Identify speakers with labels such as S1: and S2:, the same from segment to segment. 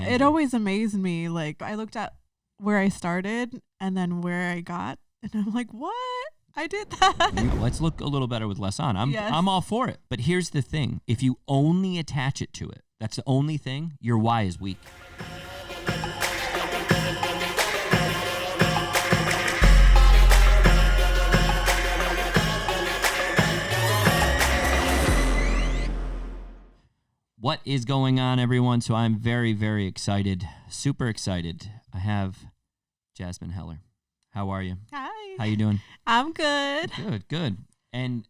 S1: it always amazed me. Like, I looked at where I started and then where I got, and I'm like, what? I did that.
S2: Let's look a little better with less on.
S1: Yes.
S2: I'm all for it. But here's the thing. If you only attach it to it, that's the only thing, your why is weak. What is going on, everyone? So I'm very, very excited, super excited. I have Jasmine Heller. How are you?
S1: Hi.
S2: How you doing?
S1: I'm good.
S2: Good. And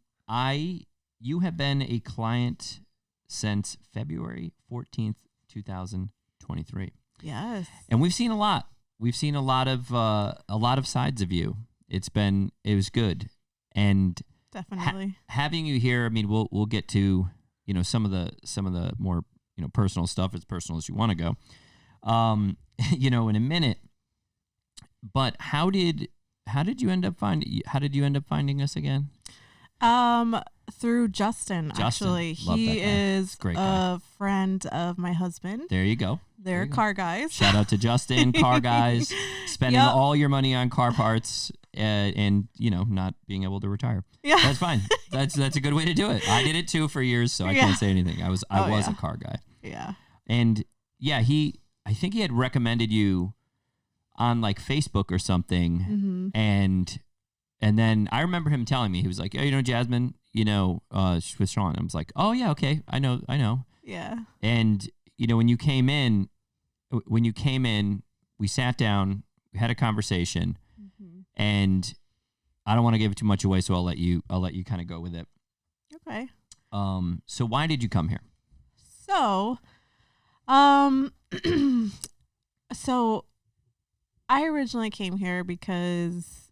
S2: you have been a client since February 14th, 2023.
S1: Yes.
S2: And we've seen a lot. We've seen a lot of sides of you. It was good. And
S1: Definitely.
S2: having you here, I mean, we'll get to, some of the more, personal stuff, as personal as you want to go, in a minute. But how did you end up finding us again?
S1: Through Justin. Actually.
S2: Love
S1: he
S2: that guy.
S1: is
S2: Great guy.
S1: a friend of my husband.
S2: There you go.
S1: They're car guys.
S2: Shout out to Justin, car guys, spending all your money on car parts and not being able to retire.
S1: Yeah.
S2: That's fine. That's a good way to do it. I did it too for years, so I can't say anything. I was a car guy.
S1: Yeah.
S2: And yeah, I think he had recommended you on like Facebook or something.
S1: Mm-hmm.
S2: And then I remember him telling me, he was like, "Oh, Jasmine, with Sean." I was like, "Oh yeah, okay. I know."
S1: Yeah.
S2: And when you came in, we sat down, we had a conversation,
S1: Mm-hmm.
S2: and I don't want to give too much away, so I'll let you kind of go with it.
S1: Okay.
S2: So why did you come here?
S1: So, so I originally came here because,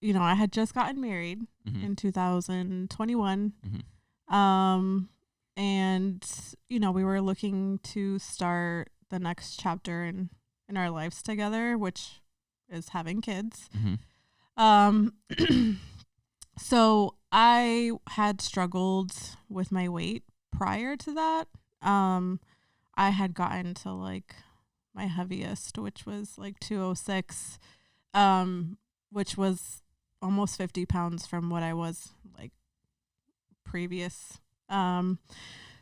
S1: I had just gotten married
S2: Mm-hmm.
S1: in 2021.
S2: Mm-hmm.
S1: And, we were looking to start the next chapter in our lives together, which is having kids.
S2: Mm-hmm.
S1: So I had struggled with my weight prior to that. I had gotten to like my heaviest, which was like 206, which was almost 50 pounds from what I was like previous.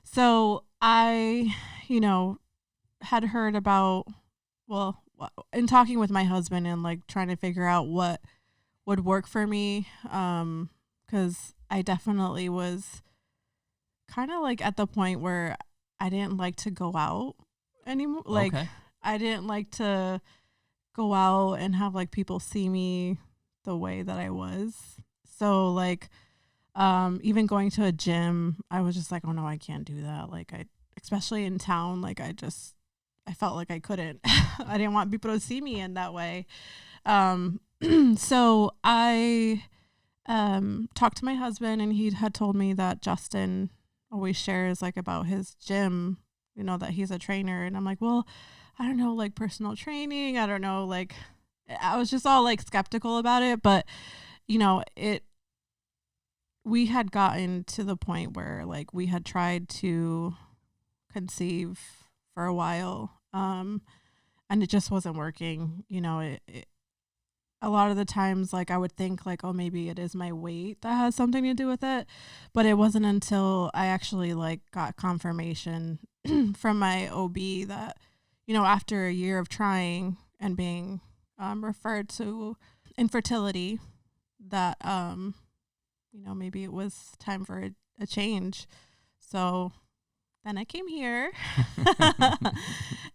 S1: So I, had heard about, in talking with my husband and like trying to figure out what would work for me. 'Cause I definitely was kind of like at the point where I didn't like to go out anymore. Like,
S2: Okay.
S1: I didn't like to go out and have like people see me the way that I was. So like, even going to a gym, I was just like, oh no, I can't do that. Like especially in town, like I felt like I couldn't. I didn't want people to see me in that way. So I talked to my husband, and he had told me that Justin always shares like about his gym, that he's a trainer. And I'm like, well, I don't know, like personal training. I don't know. Like I was just all like skeptical about it, but we had gotten to the point where like we had tried to conceive for a while. And it just wasn't working. A lot of the times, like I would think like, oh, maybe it is my weight that has something to do with it. But it wasn't until I actually like got confirmation from my OB that, after a year of trying and being referred to infertility, that, maybe it was time for a change. So then I came here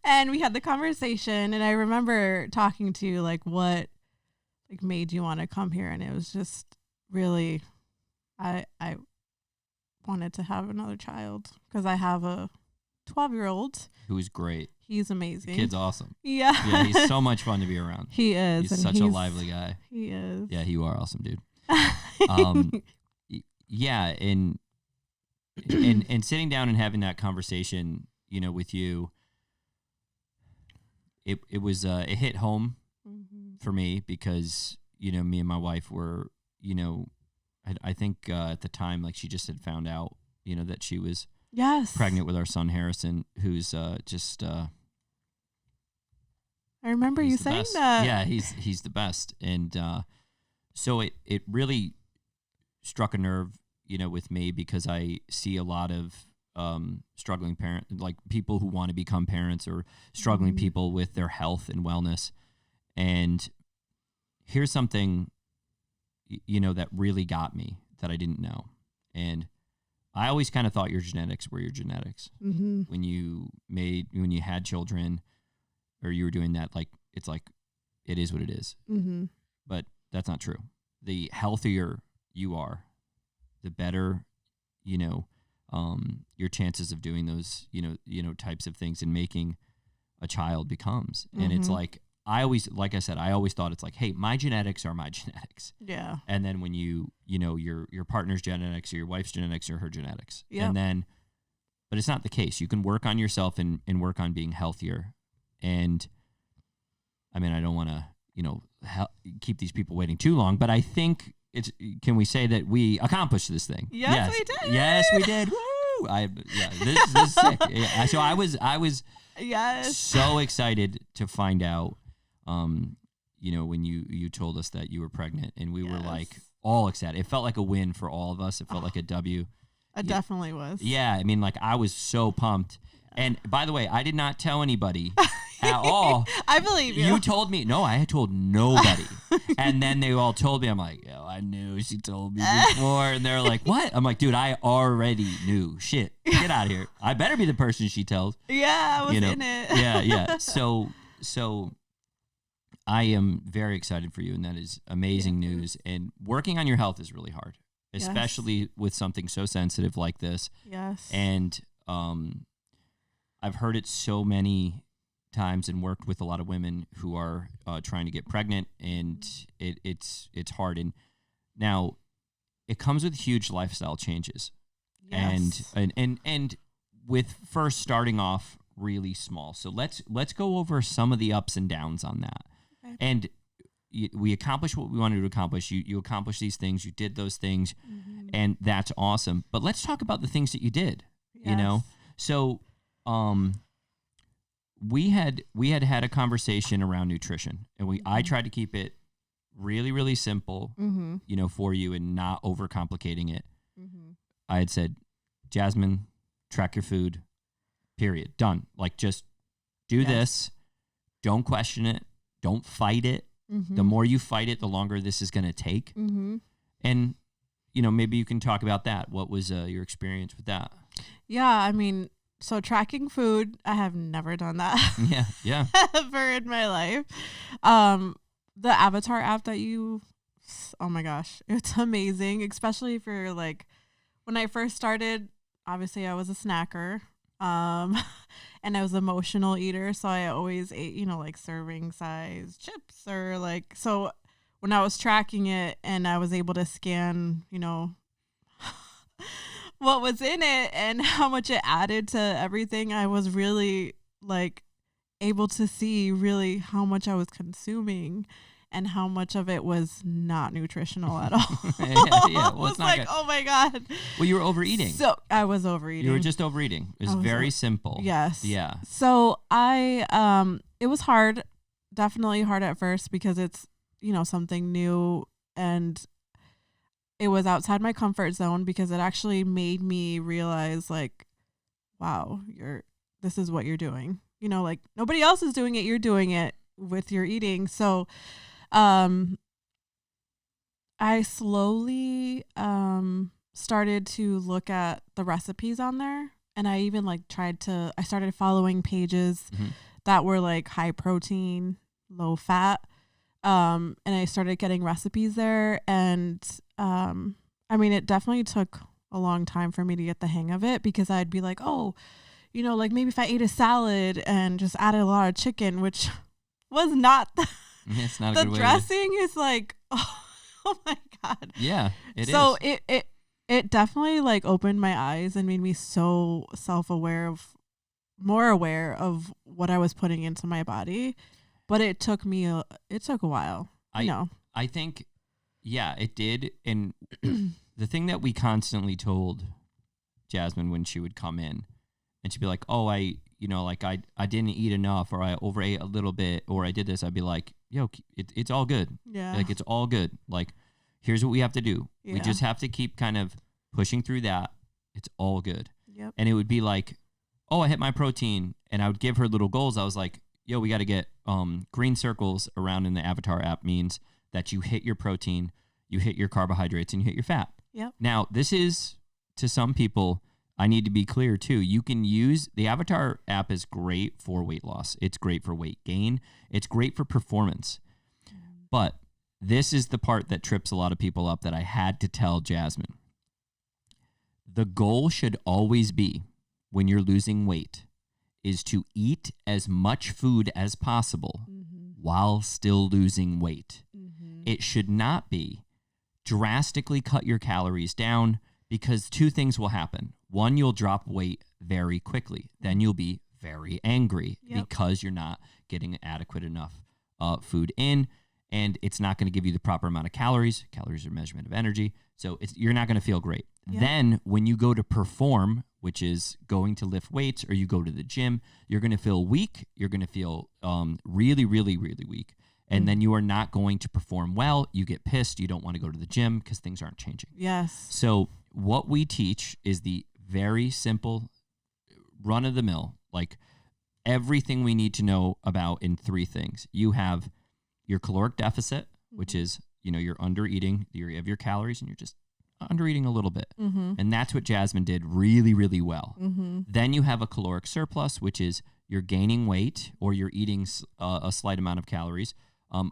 S1: and we had the conversation, and I remember talking to you like, what like made you want to come here? And it was just really, I wanted to have another child because I have a 12-year-old
S2: who's great.
S1: He's amazing.
S2: The kid's awesome.
S1: Yeah.
S2: Yeah, he's so much fun to be around.
S1: He is.
S2: He's such a lively guy.
S1: He is.
S2: Yeah, you are awesome, dude. Yeah, and sitting down and having that conversation, with you, it hit home for me because, me and my wife were, I think at the time, like she just had found out, that she was
S1: Yes.
S2: pregnant with our son, Harrison, who's
S1: I remember you
S2: the
S1: saying
S2: best.
S1: that.
S2: Yeah, he's the best. And so it really struck a nerve, with me, because I see a lot of struggling parent, like people who want to become parents, or struggling people with their health and wellness. And here's something, that really got me that I didn't know. And I always kind of thought your genetics were your genetics.
S1: Mm-hmm.
S2: When you had children, or you were doing that, like, it's like, it is what it is.
S1: Mm-hmm.
S2: But that's not true. The healthier you are, the better, your chances of doing those, types of things and making a child becomes. And it's like, I always thought it's like, hey, my genetics are my genetics.
S1: Yeah.
S2: And then when your partner's genetics, or your wife's genetics, or her genetics.
S1: Yep.
S2: And then, but it's not the case. You can work on yourself and work on being healthier. And I mean, I don't want to, keep these people waiting too long, but I think can we say that we accomplished this thing?
S1: Yes, we did.
S2: Yes, we did. Woo! This is sick. Yeah, so I was
S1: yes,
S2: so excited to find out, when you told us that you were pregnant, and we were like all excited. It felt like a win for all of us. It felt like a W.
S1: It definitely was.
S2: Yeah, I mean, like, I was so pumped. And by the way, I did not tell anybody at all.
S1: I believe you.
S2: You told me. No, I had told nobody. And then they all told me. I'm like, I knew she told me before. And they're like, what? I'm like, dude, I already knew. Shit, get out of here. I better be the person she tells.
S1: Yeah, I was in it.
S2: Yeah. So I am very excited for you, and that is amazing news. And working on your health is really hard, especially with something so sensitive like this.
S1: Yes.
S2: And I've heard it so many times, and worked with a lot of women who are trying to get pregnant, and it's hard. And now it comes with huge lifestyle changes.
S1: Yes.
S2: And with first starting off really small. So let's go over some of the ups and downs on that. Okay. And we accomplished what we wanted to accomplish. You accomplished these things. You did those things, and that's awesome. But let's talk about the things that you did.
S1: Yes.
S2: So we had a conversation around nutrition, and I tried to keep it really, really simple, for you, and not overcomplicating it. I had said, Jasmine, track your food, period. Done. Like, just do this. Don't question it. Don't fight it. The more you fight it, the longer this is going to take. And, maybe you can talk about that. What was your experience with that?
S1: Yeah, I mean, so tracking food, I have never done that.
S2: Yeah.
S1: Ever in my life. The Avatar app that oh my gosh, it's amazing, especially for like, when I first started, obviously I was a snacker, and I was an emotional eater. So I always ate, like serving size chips, or like, so when I was tracking it and I was able to scan, what was in it and how much it added to everything, I was really like able to see really how much I was consuming and how much of it was not nutritional at all.
S2: Yeah. Well,
S1: it's like, oh my God.
S2: Well, you were overeating.
S1: So I was overeating.
S2: You were just overeating. It was very simple.
S1: Yes.
S2: Yeah.
S1: So it was hard, definitely hard at first, because it's, something new, and it was outside my comfort zone, because it actually made me realize, like, wow, this is what you're doing. Like, nobody else is doing it. You're doing it with your eating. So, I slowly started to look at the recipes on there, and I even I started following pages that were like high protein, low fat. And I started getting recipes there, and I mean, it definitely took a long time for me to get the hang of it, because I'd be like, oh, like maybe if I ate a salad and just added a lot of chicken, which was not
S2: it's not a
S1: the
S2: good way
S1: dressing is like, oh my God.
S2: Yeah, it is.
S1: So it definitely like opened my eyes and made me so more aware of what I was putting into my body. But it took a while.
S2: I think, yeah, it did. And the thing that we constantly told Jasmine when she would come in, and she'd be like, oh, I you know, like I didn't eat enough, or I overate a little bit, or I did this, I'd be like, yo, it's all good.
S1: Yeah.
S2: Like, it's all good. Like, here's what we have to do.
S1: Yeah.
S2: We just have to keep kind of pushing through that. It's all good.
S1: Yep.
S2: And it would be like, oh, I hit my protein, and I would give her little goals. I was like, yo, we got to get green circles around in the Avatar app means that you hit your protein, you hit your carbohydrates, and you hit your fat.
S1: Yep.
S2: Now, this is, to some people, I need to be clear too. You can use the Avatar app is great for weight loss. It's great for weight gain. It's great for performance. But this is the part that trips a lot of people up that I had to tell Jasmine. The goal should always be, when you're losing weight, is to eat as much food as possible while still losing weight. It should not be drastically cut your calories down, because two things will happen. One, you'll drop weight very quickly. Then you'll be very angry because you're not getting adequate enough food in, and it's not going to give you the proper amount of calories. Calories are a measurement of energy. So you're not going to feel great. Then when you go to perform, which is going to lift weights, or you go to the gym, you're going to feel weak. You're going to feel really, really, really weak. And then you are not going to perform well. You get pissed. You don't want to go to the gym because things aren't changing.
S1: Yes.
S2: So what we teach is the very simple, run-of-the-mill, like everything we need to know about in three things. You have your caloric deficit, which is, you know, you're under-eating. You have your calories, and you're just under-eating a little bit. And that's what Jasmine did really, really well. Then you have a caloric surplus, which is you're gaining weight, or you're eating a slight amount of calories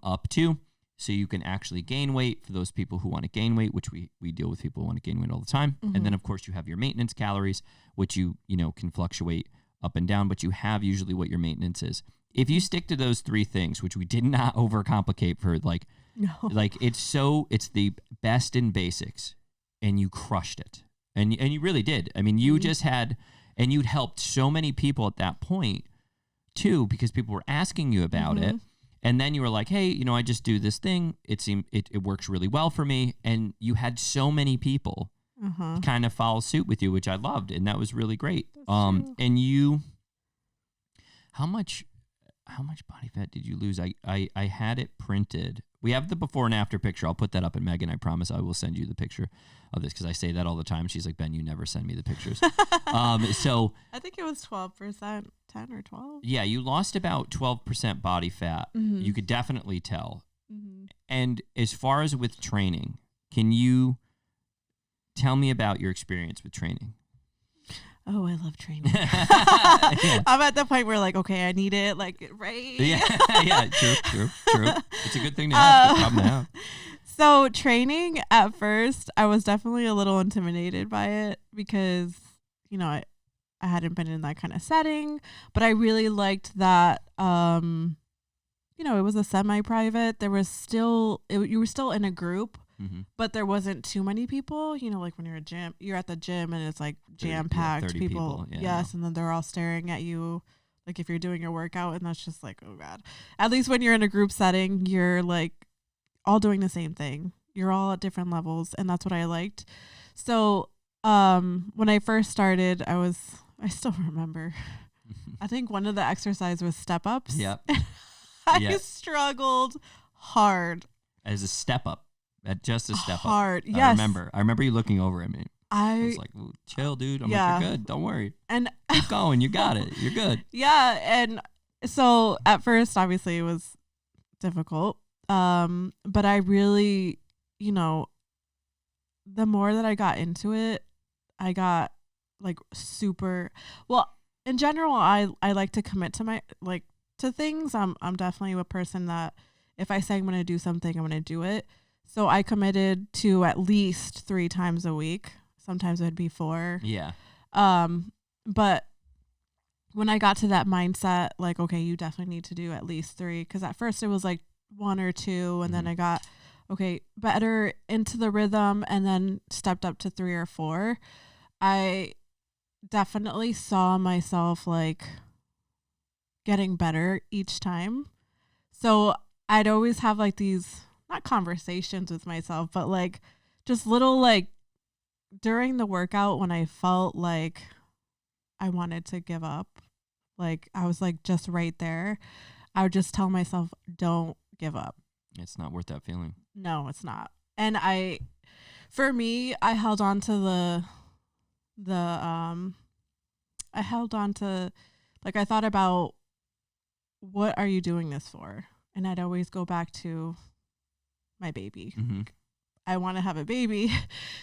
S2: up to, so you can actually gain weight for those people who want to gain weight, which we deal with people who want to gain weight all the time. And then, of course, you have your maintenance calories, which you know can fluctuate up and down, but you have usually what your maintenance is. If you stick to those three things, which we did not overcomplicate for, like it's the best in basics, and you crushed it. And you really did. I mean, you just had, and you'd helped so many people at that point too, because people were asking you about it. And then you were like, hey, you know, I just do this thing. It works really well for me. And you had so many people kind of follow suit with you, which I loved. And that was really great. And you, how much body fat did you lose? I had it printed. We have the before and after picture. I'll put that up. And Megan, I promise I will send you the picture of this, because I say that all the time. She's like, Ben, you never send me the pictures. So
S1: I think it was 12%, 10 or 12.
S2: Yeah, you lost about 12% body fat. You could definitely tell. And as far as with training, can you tell me about your experience with training?
S1: Oh, I love training. I'm at the point where, like, okay, I need it, like, right?
S2: Yeah, true. It's a good thing to have. Good problem to have.
S1: So training, at first, I was definitely a little intimidated by it, because, you know, I hadn't been in that kind of setting, but I really liked that, you know, it was a semi-private. There was still, you were still in a group, but there wasn't too many people. You know, like when you're at the gym and it's like jam-packed
S2: 30
S1: people. Yes, and then they're all staring at you, like if you're doing your workout, and that's just like, oh God. At least when you're in a group setting, you're like all doing the same thing. You're all at different levels, and that's what I liked. So when I first started, I still remember, I think one of the exercises was step ups.
S2: Yep.
S1: I struggled hard.
S2: As a step up. Just a step
S1: hard.
S2: up.
S1: Yes.
S2: I remember you looking over at me. I was like, chill, dude. I'm like, you're good. Don't worry. And keep going. You got it. You're good.
S1: Yeah. And so at first, obviously, it was difficult. But I really, you know, the more that I got into it, I got like super, well, in general, I like to commit to to things. I'm definitely a person that if I say I'm going to do something, I'm going to do it. So I committed to at least 3 times a week. Sometimes it would be 4.
S2: Yeah.
S1: But when I got to that mindset, like, okay, you definitely need to do at least 3. Because at first it was like 1 or 2. And then I got, okay, better into the rhythm, and then stepped up to 3 or 4. I definitely saw myself like getting better each time. So I'd always have like these, not conversations with myself, but like just little, like during the workout when I felt like I wanted to give up, like I was like just right there, I would just tell myself, don't give up.
S2: It's not worth that feeling.
S1: No, it's not. And for me, I held on to I held on to, like, I thought about, what are you doing this for? And I'd always go back to my baby.
S2: Mm-hmm.
S1: I want to have a baby.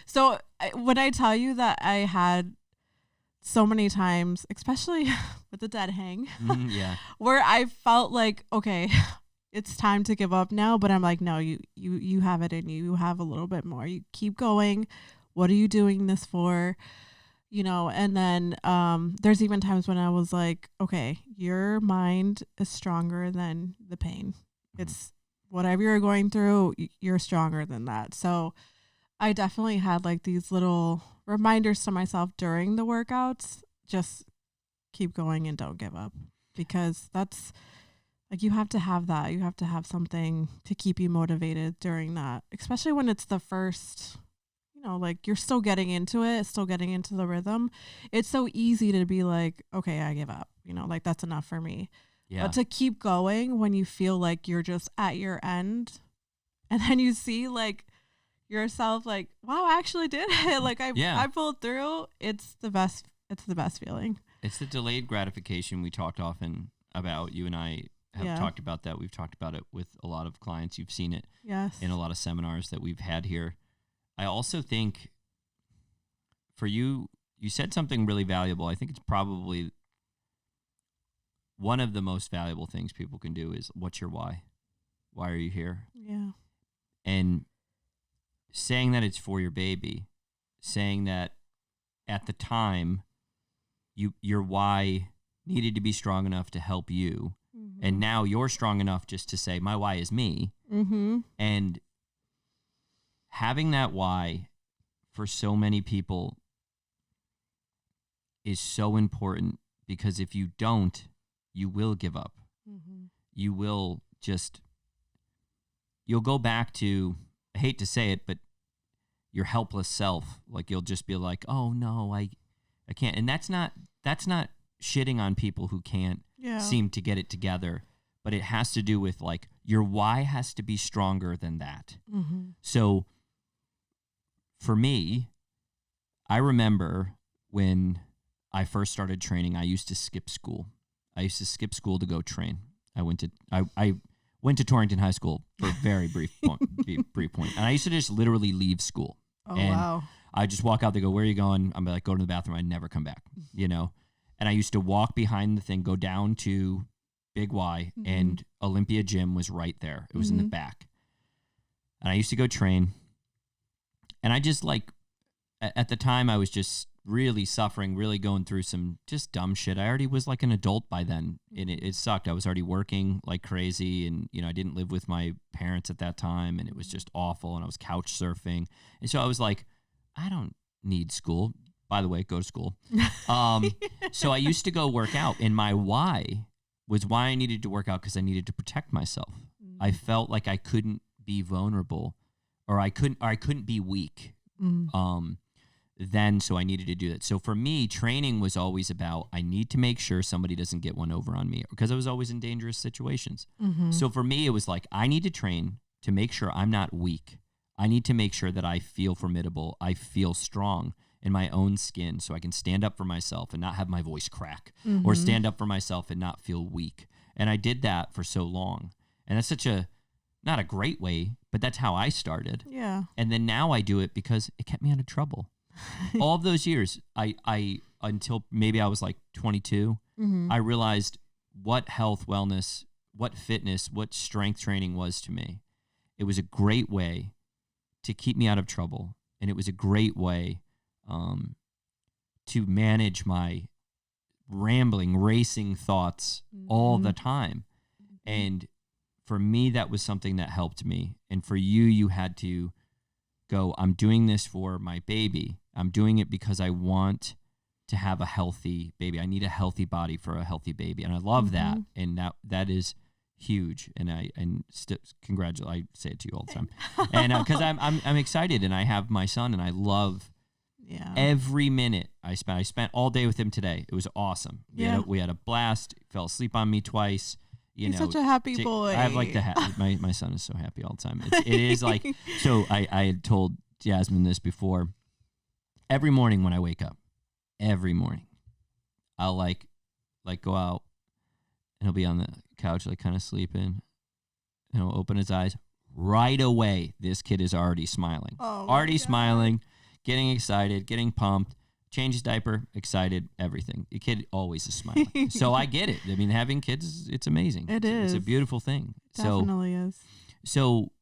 S1: So when I tell you that I had so many times, especially with the dead hang,
S2: Yeah,
S1: where I felt like, okay, it's time to give up now. But I'm like, no, you have it in you. You have a little bit more. You keep going. What are you doing this for? You know, and then there's even times when I was like, okay, your mind is stronger than the pain. It's whatever you're going through, you're stronger than that. So I definitely had like these little reminders to myself during the workouts, just keep going and don't give up, because that's like, you have to have that. You have to have something to keep you motivated during that, especially when it's the first, you know, like you're still getting into it, still getting into the rhythm. It's so easy to be like, okay, I give up, you know, like that's enough for me.
S2: yeah,
S1: But to keep going when you feel like you're just at your end, and then you see like yourself like, wow, I actually did it. Like I pulled through. It's the best. It's the best feeling.
S2: It's the delayed gratification we talked often about. You and I have talked about that. We've talked about it with a lot of clients. You've seen it in a lot of seminars that we've had here. I also think for you, you said something really valuable. I think it's probably one of the most valuable things people can do is, what's your why? Why are you here?
S1: Yeah.
S2: And saying that it's for your baby, saying that at the time your why needed to be strong enough to help you. Mm-hmm. And now you're strong enough just to say, my why is me. Mm-hmm. And having that why for so many people is so important, because if you don't, you will give up. Mm-hmm. You will you'll go back to, I hate to say it, but your helpless self. Like, you'll just be like, oh no, I can't. And that's not shitting on people who can't seem to get it together, but it has to do with like, your why has to be stronger than that. Mm-hmm. So for me, I remember when I first started training, I used to skip school. I used to skip school to go train. I went to Torrington High School for a very brief point, and I used to just literally leave school.
S1: Oh, and wow.
S2: I just walk out. They go, where are you going? I'm like, go to the bathroom. I never come back, you know? And I used to walk behind the thing, go down to Big Y, mm-hmm. and Olympia Gym was right there. It was mm-hmm. in the back. And I used to go train. And I just like, at the time I was just really suffering, really going through some just dumb shit. I already was like an adult by then, and it sucked. I was already working like crazy, and, you know, I didn't live with my parents at that time, and it was just awful, and I was couch surfing. And so I was like, I don't need school. By the way, go to school. So I used to go work out, and my why was why I needed to work out, because I needed to protect myself. Mm-hmm. I felt like I couldn't be vulnerable, or I couldn't be weak. Mm-hmm. Then, so I needed to do that. So for me, training was always about, I need to make sure somebody doesn't get one over on me, because I was always in dangerous situations. Mm-hmm. So for me, it was like, I need to train to make sure I'm not weak. I need to make sure that I feel formidable. I feel strong in my own skin, so I can stand up for myself and not have my voice crack, mm-hmm. or stand up for myself and not feel weak. And I did that for so long. And that's not a great way, but that's how I started.
S1: Yeah.
S2: And then now I do it because it kept me out of trouble. All of those years, I until maybe I was like 22, mm-hmm. I realized what health, wellness, what fitness, what strength training was to me. It was a great way to keep me out of trouble, and it was a great way to manage my rambling, racing thoughts mm-hmm. all the time. And for me, that was something that helped me. And for you, you had to go, I'm doing this for my baby. I'm doing it because I want to have a healthy baby. I need a healthy body for a healthy baby. And I love mm-hmm. that. And that is huge. And I congratulate, I say it to you all the time. And because I'm excited, and I have my son, and I love
S1: Yeah.
S2: Every minute I spent all day with him today. It was awesome. We had a blast. He fell asleep on me twice.
S1: He's such a happy boy.
S2: I have like my son is so happy all the time. It is like, so I had told Jasmine this before. Every morning when I wake up, every morning, I'll like go out and he'll be on the couch, like kind of sleeping, and he'll open his eyes. Right away, this kid is already smiling. Already smiling, getting excited, getting pumped, change his diaper, excited, everything. The kid always is smiling. So I get it. I mean, having kids, it's amazing.
S1: It's
S2: a beautiful thing.
S1: Definitely is.
S2: So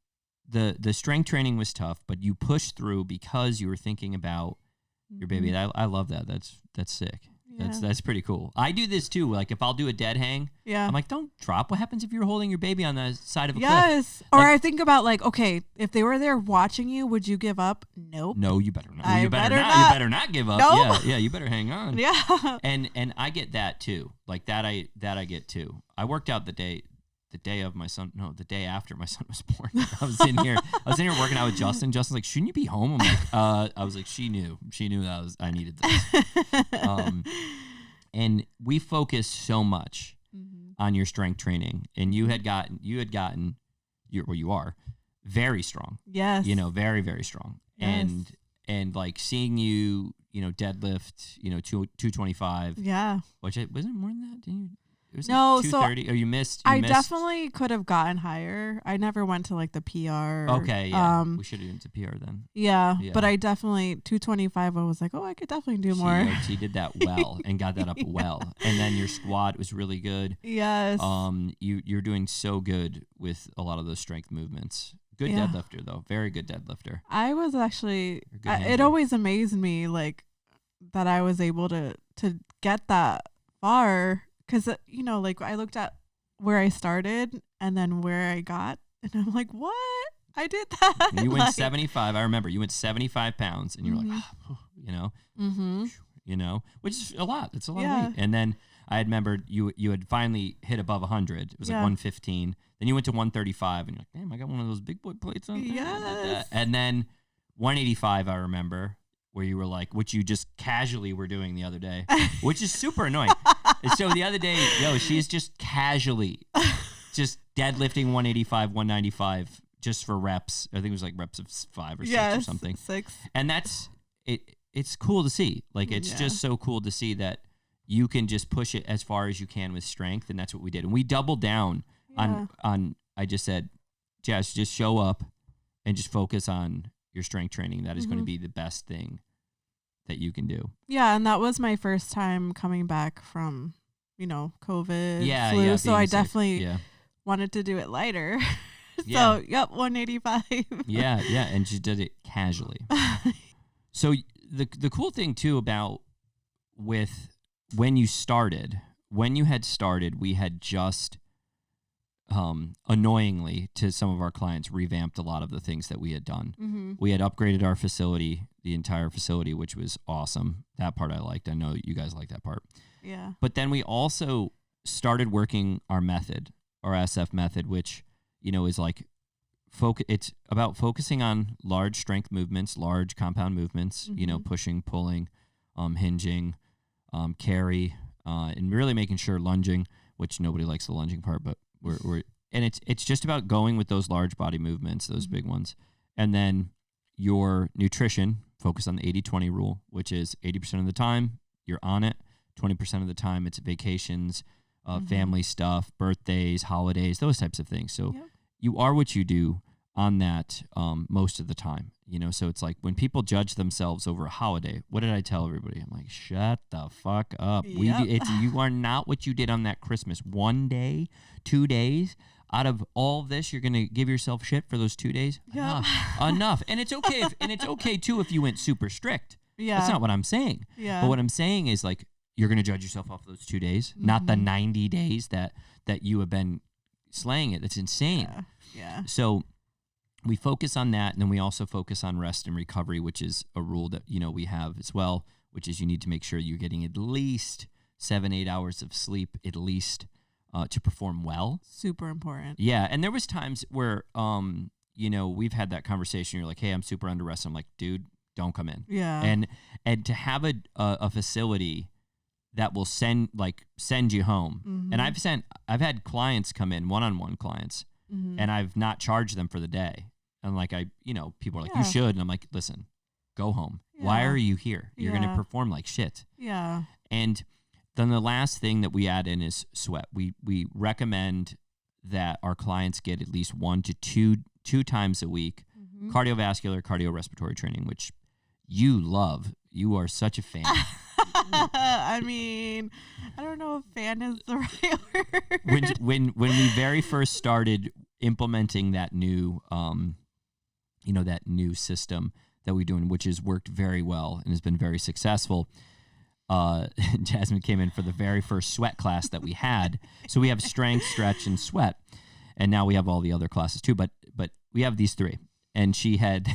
S2: the strength training was tough, but you pushed through because you were thinking about your baby. I love that. That's sick. Yeah. That's pretty cool. I do this too. Like if I'll do a dead hang, I'm like, don't drop. What happens if you're holding your baby on the side of a cliff?
S1: Yes. Or I think about like, okay, if they were there watching you, would you give up? Nope.
S2: No, you better not. You better not give up. Nope. Yeah, you better hang on.
S1: Yeah.
S2: And I get that too. Like that I get too. I worked out the day of my son. No, the day after my son was born. I was in here working out with Justin. Justin's like, shouldn't you be home? I'm like, I was like, she knew that I needed this. And we focused so much on your strength training, and you are very strong.
S1: Yes.
S2: Very, very strong. Yes. And like seeing you, deadlift, 225.
S1: Yeah.
S2: Which wasn't more than that. Didn't you? It was
S1: no,
S2: like 230.
S1: so
S2: you missed.
S1: I definitely could have gotten higher. I never went to like the PR.
S2: Okay, yeah. We should have went to PR then.
S1: Yeah, but I definitely 225. I was like, I could definitely do more.
S2: She did that well and got that up well. And then your squat was really good.
S1: Yes.
S2: You're doing so good with a lot of those strength movements. Good deadlifter though, very good deadlifter.
S1: I was actually. It always amazed me like that I was able to get that far. Because, like I looked at where I started and then where I got, and I'm like, what? I did that.
S2: You went 75. I remember you went 75 pounds and you were like, which is a lot. It's a lot of weight. And then I remembered you had finally hit above 100. It was like 115. Then you went to 135 and you're like, damn, I got one of those big boy plates on there.
S1: Yes.
S2: And then 185, I remember. Where you were like, which you just casually were doing the other day, which is super annoying. So the other day, she's just casually just deadlifting 185, 195 just for reps. I think it was like reps of 5 or 6 or something.
S1: 6.
S2: And that's it. It's cool to see. Like, it's just so cool to see that you can just push it as far as you can with strength. And that's what we did. And we doubled down on, I just said, Jess, just show up and just focus on your strength training. That is going to be the best thing that you can do.
S1: Yeah, and that was my first time coming back from, COVID, flu. So I definitely wanted to do it lighter. So, 185.
S2: yeah, and she did it casually. So the cool thing too about with when you had started, we had just annoyingly to some of our clients revamped a lot of the things that we had done. We had upgraded our facility, the entire facility, which was awesome. That part I liked. I know you guys like that part.
S1: Yeah.
S2: But then we also started working our method, our SF method, which, is like it's about focusing on large strength movements, large compound movements, pushing, pulling, hinging, carry, and really making sure lunging, which nobody likes the lunging part, but and it's just about going with those large body movements, those big ones. And then your nutrition, focus on the 80-20 rule, which is 80% of the time you're on it, 20% of the time it's vacations, family stuff, birthdays, holidays, those types of things. So you are what you do on that most of the time. So it's like when people judge themselves over a holiday, what did I tell everybody? I'm like, shut the fuck up. You are not what you did on that Christmas. 1 day, 2 days. Out of all of this, you're gonna give yourself shit for those 2 days. Enough. And it's okay. It's okay too if you went super strict. Yeah, that's not what I'm saying. Yeah, but what I'm saying is like you're gonna judge yourself off those 2 days, not the 90 days that you have been slaying it. That's insane.
S1: Yeah.
S2: So we focus on that, and then we also focus on rest and recovery, which is a rule that we have as well, which is you need to make sure you're getting at least 7-8 hours of sleep at least to perform well.
S1: Super important.
S2: Yeah, and there was times where we've had that conversation. You're like, hey, I'm super under rest. I'm like, dude, don't come in.
S1: Yeah.
S2: And to have a facility that will send you home.
S1: Mm-hmm.
S2: And I've had clients come in, one-on-one clients,
S1: Mm-hmm.
S2: and I've not charged them for the day. And like people are like,
S1: Yeah.
S2: you should. And I'm like, listen, go home.
S1: Yeah.
S2: Why are you here? You're
S1: Yeah.
S2: going to perform like shit.
S1: Yeah.
S2: And then the last thing that we add in is sweat. We recommend that our clients get at least 1 to 2 times a week
S1: Mm-hmm.
S2: cardiovascular, cardiorespiratory training, which you love. You are such a fan.
S1: I mean, I don't know if fan is the right word.
S2: When we very first started implementing that new that new system that we're doing, which has worked very well and has been very successful. Jasmine came in for the very first sweat class that we had. So we have strength, stretch, and sweat. And now we have all the other classes too, but we have these 3. And she had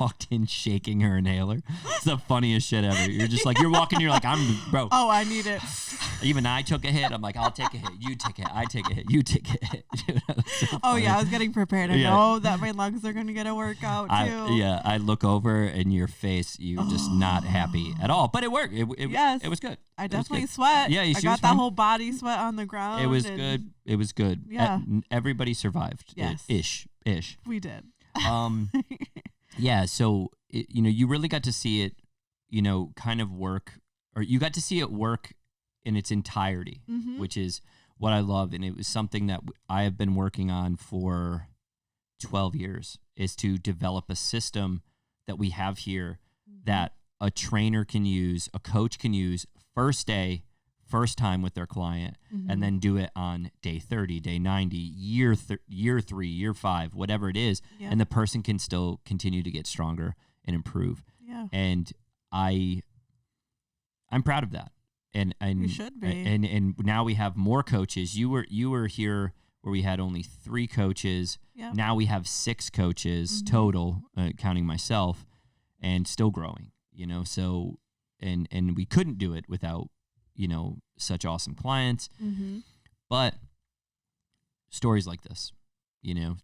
S2: walked in shaking her inhaler. It's the funniest shit ever. You're just like, you're walking, you're like, bro.
S1: Oh, I need it.
S2: Even I took a hit. I'm like, I'll take a hit. You take a hit. I take a hit. You take a hit. Dude, so
S1: oh, yeah. I was getting prepared. I
S2: Yeah.
S1: know that my lungs are going to get a workout, too.
S2: I look over and your face, you're just not happy at all. But it worked.
S1: Yes.
S2: It was good.
S1: I
S2: It was
S1: definitely
S2: good.
S1: sweat.
S2: Yeah,
S1: I
S2: she
S1: got
S2: was
S1: that
S2: fine.
S1: whole body sweat on the ground.
S2: It was good. It was good.
S1: Yeah.
S2: Everybody survived.
S1: Yes.
S2: Ish.
S1: We did.
S2: Yeah. So, you really got to see it, kind of work, or you got to see it work in its entirety,
S1: Mm-hmm.
S2: which is what I love. And it was something that I have been working on for 12 years, is to develop a system that we have here that a trainer can use, a coach can use first day, first time with their client,
S1: Mm-hmm.
S2: and then do it on day 30, day 90, year 3, year 5, whatever it is.
S1: Yeah.
S2: And the person can still continue to get stronger and improve.
S1: Yeah.
S2: And I'm proud of that. And
S1: You should be.
S2: And now we have more coaches. You were here where we had only 3 coaches.
S1: Yeah.
S2: Now we have 6 coaches
S1: Mhm.
S2: total, counting myself, and still growing. So and we couldn't do it without such awesome clients.
S1: Mm-hmm.
S2: But stories like this,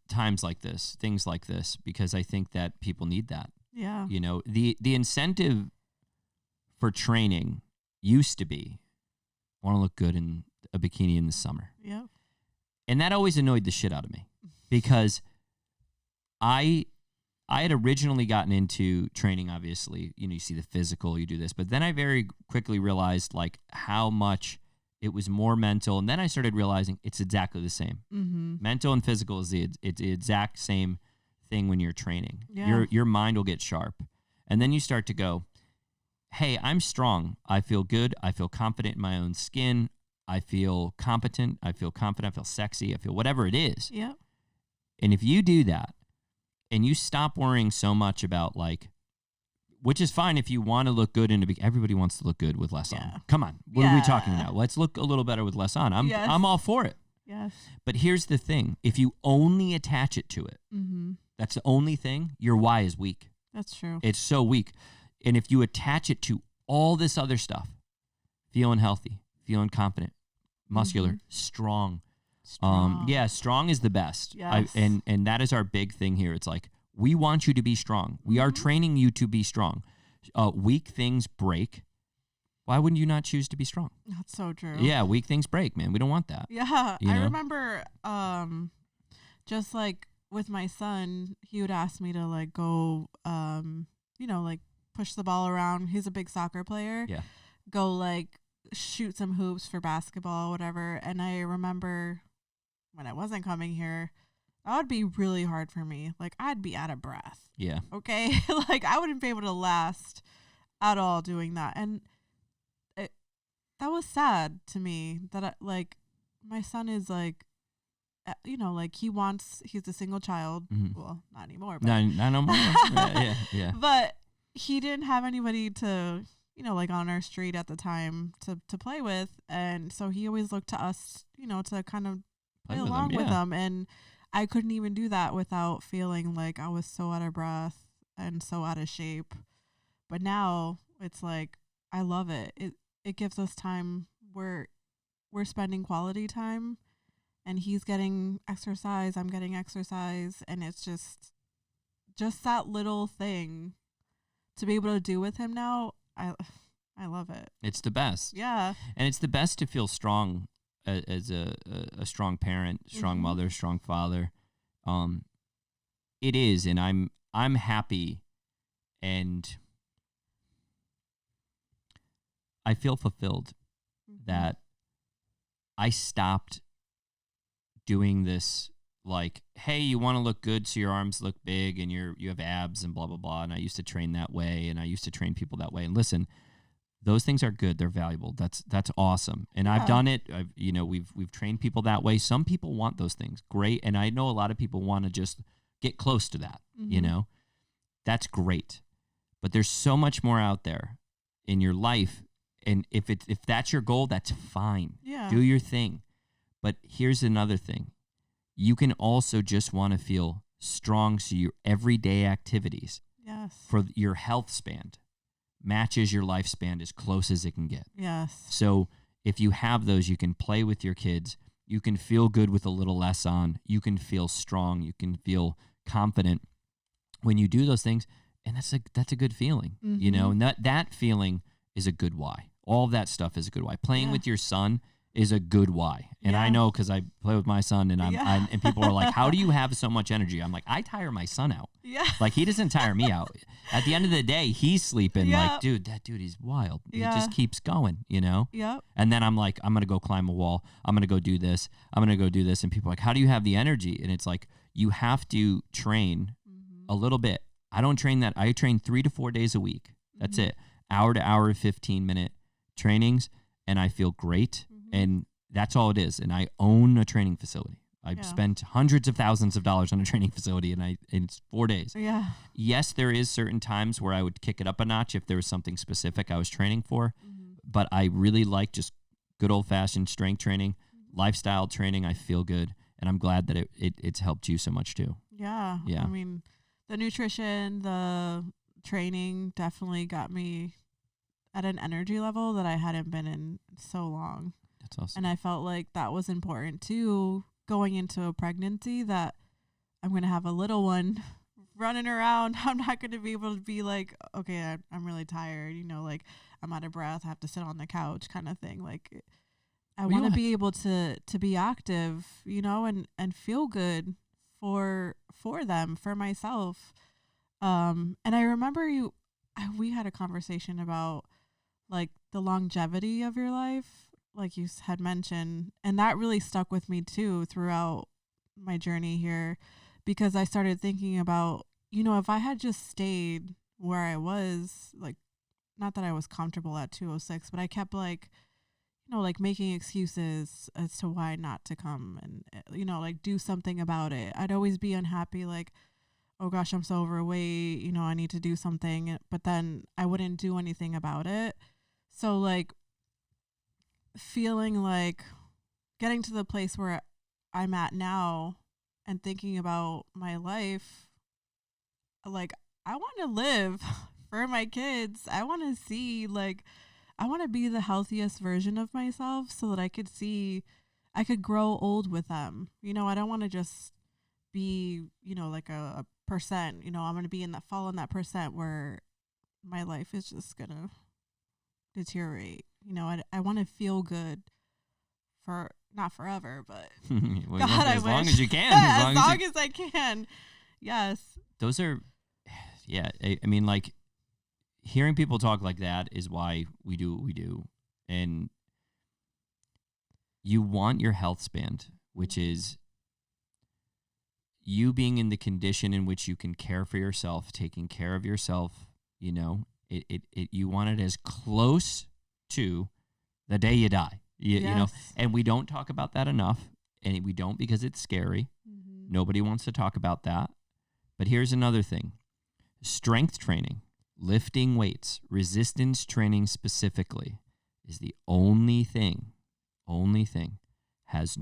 S2: times like this, things like this, because I think that people need that.
S1: Yeah.
S2: The incentive for training used to be, I want to look good in a bikini in the summer.
S1: Yeah.
S2: And that always annoyed the shit out of me, because I had originally gotten into training, obviously, you see the physical, you do this, but then I very quickly realized like how much it was more mental. And then I started realizing it's exactly the same.
S1: Mm-hmm.
S2: Mental and physical is the exact same thing when you're training.
S1: Yeah.
S2: Your mind will get sharp. And then you start to go, hey, I'm strong. I feel good. I feel confident in my own skin. I feel competent. I feel confident. I feel sexy. I feel whatever it is.
S1: Yeah.
S2: And if you do that and you stop worrying so much about which is fine if you want to look good in everybody wants to look good with less
S1: Yeah.
S2: on. Come on. What are we talking
S1: Yeah.
S2: about? Let's look a little better with less on.
S1: Yes.
S2: I'm all for it.
S1: Yes.
S2: But here's the thing. If you only attach it to it,
S1: Mm-hmm.
S2: that's the only thing, your why is weak.
S1: That's true.
S2: It's so weak. And if you attach it to all this other stuff, feeling healthy, feeling confident, muscular, strong.
S1: Strong.
S2: Yeah, strong is the best.
S1: Yes.
S2: And that is our big thing here. It's like, we want you to be strong. We are training you to be strong. Weak things break. Why wouldn't you not choose to be strong?
S1: That's so true.
S2: Yeah, weak things break, man. We don't want that.
S1: Yeah.
S2: You
S1: I
S2: know?
S1: remember just like with my son, he would ask me to go push the ball around. He's a big soccer player.
S2: Yeah.
S1: Go shoot some hoops for basketball, whatever. And I remember when I wasn't coming here, that would be really hard for me. I'd be out of breath.
S2: Yeah.
S1: Okay. I wouldn't be able to last at all doing that. And that was sad to me that my son is he's a single child.
S2: Mhm.
S1: Well, not anymore. But
S2: No more. Yeah.
S1: but he didn't have anybody to, on our street at the time to play with. And so he always looked to us, to kind of play
S2: with
S1: along
S2: him,
S1: with
S2: yeah.
S1: him. And I couldn't even do that without feeling like I was so out of breath and so out of shape. But now it's I love it. It gives us time where we're spending quality time, and he's getting exercise, I'm getting exercise, and it's just that little thing to be able to do with him now, I love it.
S2: It's the best.
S1: Yeah.
S2: And it's the best to feel strong as a strong parent, strong mother, strong father. It is, and I'm happy, and I feel fulfilled that I stopped doing this, like, hey, you want to look good so your arms look big and you have abs and blah blah blah. And I used to train that way, and I used to train people that way. And listen, those things are good. They're valuable. That's awesome. And I've done it. We've trained people that way. Some people want those things. Great. And I know a lot of people want to just get close to that, That's great. But there's so much more out there in your life. And if that's your goal, that's fine.
S1: Yeah.
S2: Do your thing. But here's another thing. You can also just want to feel strong so your everyday activities for your health span matches your lifespan as close as it can get.
S1: Yes.
S2: So if you have those, you can play with your kids. You can feel good with a little less on. You can feel strong. You can feel confident when you do those things. And that's a good feeling, and that feeling is a good why. All of that stuff is a good why. Playing with your son is a good why. And I know, because I play with my son, and and people are like, how do you have so much energy? I'm like, I tire my son out.
S1: Yeah.
S2: Like, he doesn't tire me out. At the end of the day, he's sleeping. Like, dude, that dude is wild. He just keeps going,
S1: Yep.
S2: And then I'm like, I'm going to go climb a wall. I'm going to go do this. I'm going to go do this. And people are like, how do you have the energy? And it's like, you have to train a little bit. I don't train that. I train 3 to 4 days a week. That's it. Hour to hour, 15-minute trainings. And I feel great. And that's all it is. And I own a training facility. I've spent hundreds of thousands of dollars on a training facility, and it's 4 days.
S1: Yeah.
S2: Yes, there is certain times where I would kick it up a notch if there was something specific I was training for. But I really like just good old-fashioned strength training, lifestyle training. I feel good. And I'm glad that it's helped you so much too.
S1: Yeah.
S2: Yeah.
S1: I mean, the nutrition, the training definitely got me at an energy level that I hadn't been in so long.
S2: That's awesome.
S1: And I felt like that was important too, going into a pregnancy, that I'm going to have a little one running around. I'm not going to be able to be like, okay, I'm really tired, like I'm out of breath, I have to sit on the couch kind of thing. Like, I want to be able to be active, and feel good for them, for myself. And I remember we had a conversation about like the longevity of your life, like you had mentioned, and that really stuck with me too throughout my journey here, because I started thinking about, if I had just stayed where I was, like, not that I was comfortable at 206, but I kept like, like making excuses as to why not to come and, like do something about it. I'd always be unhappy, like, oh gosh, I'm so overweight, I need to do something, but then I wouldn't do anything about it. So like feeling like getting to the place where I'm at now and thinking about my life, like, I want to live for my kids. I want to see, like, I want to be the healthiest version of myself so that I could grow old with them. I don't want to just be, like a percent, I'm going to be fall in that percent where my life is just going to deteriorate. I want to feel good for not forever, but
S2: well,
S1: God,
S2: as long as you can.
S1: As long as I can. Yes.
S2: Those are, I mean, like, hearing people talk like that is why we do what we do. And you want your health span, which is you being in the condition in which you can care for yourself, taking care of yourself, you want it as close to the day you die, and we don't talk about that enough, and we don't because it's scary. Nobody wants to talk about that. But here's another thing. Strength training, lifting weights, resistance training specifically, is the only thing has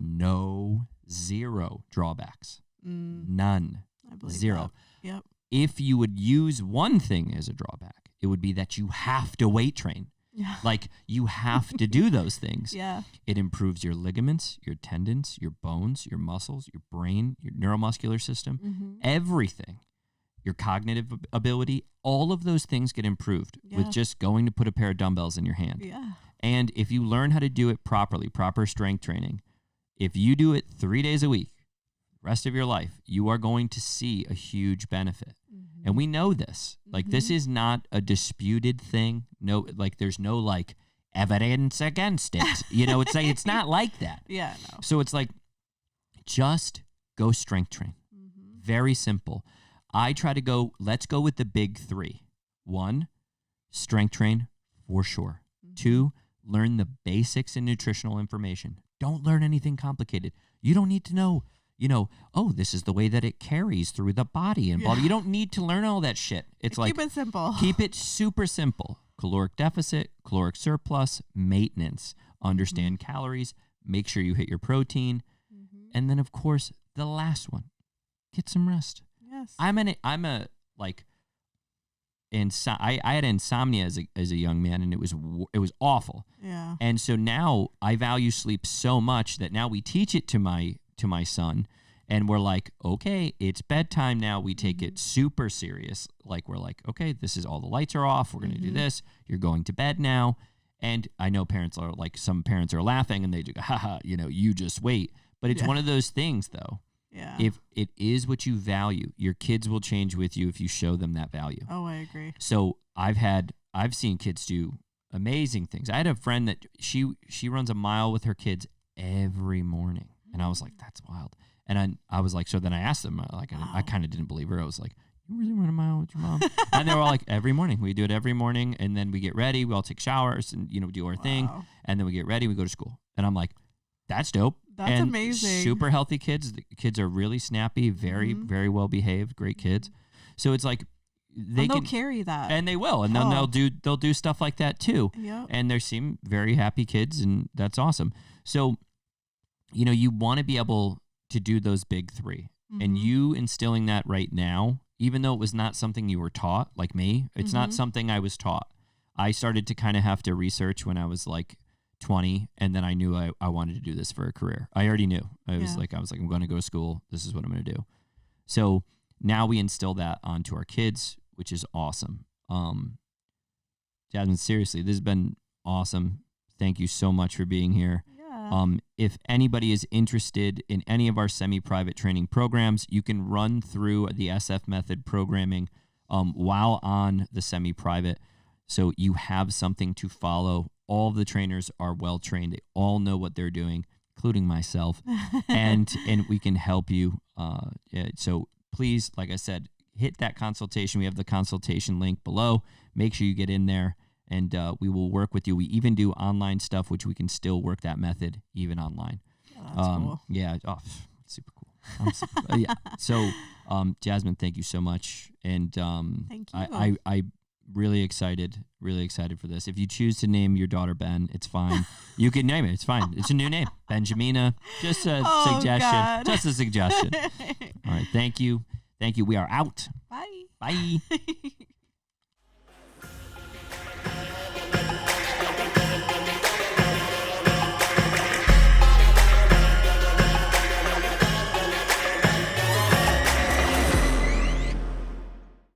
S2: zero drawbacks. None.
S1: I believe
S2: Zero.
S1: That. Yep.
S2: If you would use one thing as a drawback, it would be that you have to weight train.
S1: Yeah.
S2: Like, you have to do those things.
S1: Yeah.
S2: It improves your ligaments, your tendons, your bones, your muscles, your brain, your neuromuscular system, everything. your cognitive ability, all of those things get improved with just going to put a pair of dumbbells in your hand.
S1: Yeah.
S2: And if you learn how to do it properly, proper strength training, if you do it 3 days a week, rest of your life, you are going to see a huge benefit. Mm-hmm. And we know this. Like, this is not a disputed thing. No, like, there's no, like, evidence against it. You know, it's like, it's not like that.
S1: Yeah, no.
S2: So it's like, just go strength train. Mm-hmm. Very simple. I try to go, let's go with the big 3. 1, strength train for sure. Mm-hmm. 2, learn the basics in nutritional information. Don't learn anything complicated. You don't need to know, oh, this is the way that it carries through the body and body. You don't need to learn all that shit. It's like,
S1: keep it simple.
S2: Keep it super simple. Caloric deficit, caloric surplus, maintenance. Understand calories. Make sure you hit your protein. Mm-hmm. And then, of course, the last one, get some rest.
S1: Yes.
S2: I had insomnia as a young man, and it was awful.
S1: Yeah.
S2: And so now I value sleep so much that now we teach it to my son, and we're like, okay, it's bedtime now. We take it super serious. Like, we're like, okay, this is all the lights are off. We're going to do this. You're going to bed now. And I know parents are like, some parents are laughing and they do, haha, you just wait. But it's one of those things though.
S1: Yeah.
S2: If it is what you value, your kids will change with you if you show them that value.
S1: Oh, I agree.
S2: So I've seen kids do amazing things. I had a friend that she runs a mile with her kids every morning. And I was like, that's wild. And I was like, so then I asked them, like, I kind of didn't believe her. I was like, you really run a mile with your mom? And they were all like, every morning. We do it every morning. And then we get ready. We all take showers and, do our thing. And then we get ready. We go to school. And I'm like, that's dope.
S1: That's amazing.
S2: Super healthy kids. The kids are really snappy, very, very well behaved, great kids. So it's like,
S1: they'll carry that.
S2: And they will. And then they'll do stuff like that too.
S1: Yep.
S2: And they seem very happy kids. And that's awesome. So, you want to be able to do those big 3. And you instilling that right now, even though it was not something you were taught, like me, it's not something I was taught. I started to kind of have to research when I was like 20, and then I knew I wanted to do this for a career. I already knew. I was like, I'm going to go to school. This is what I'm going to do. So now we instill that onto our kids, which is awesome. Jasmine, seriously, this has been awesome. Thank you so much for being here. If anybody is interested in any of our semi-private training programs, you can run through the SF method programming while on the semi-private. So you have something to follow. All of the trainers are well-trained. They all know what they're doing, including myself, and we can help you. So please, like I said, hit that consultation. We have the consultation link below. Make sure you get in there. And we will work with you. We even do online stuff, which we can still work that method even online.
S1: Yeah, that's cool.
S2: Yeah. Oh, super cool. Yeah. So, Jasmine, thank you so much. And
S1: thank you.
S2: I really excited for this. If you choose to name your daughter Ben, it's fine. You can name it. It's fine. It's a new name, Benjamina. Just a suggestion.
S1: God.
S2: Just a suggestion. All right. Thank you. We are out.
S1: Bye.
S2: Bye.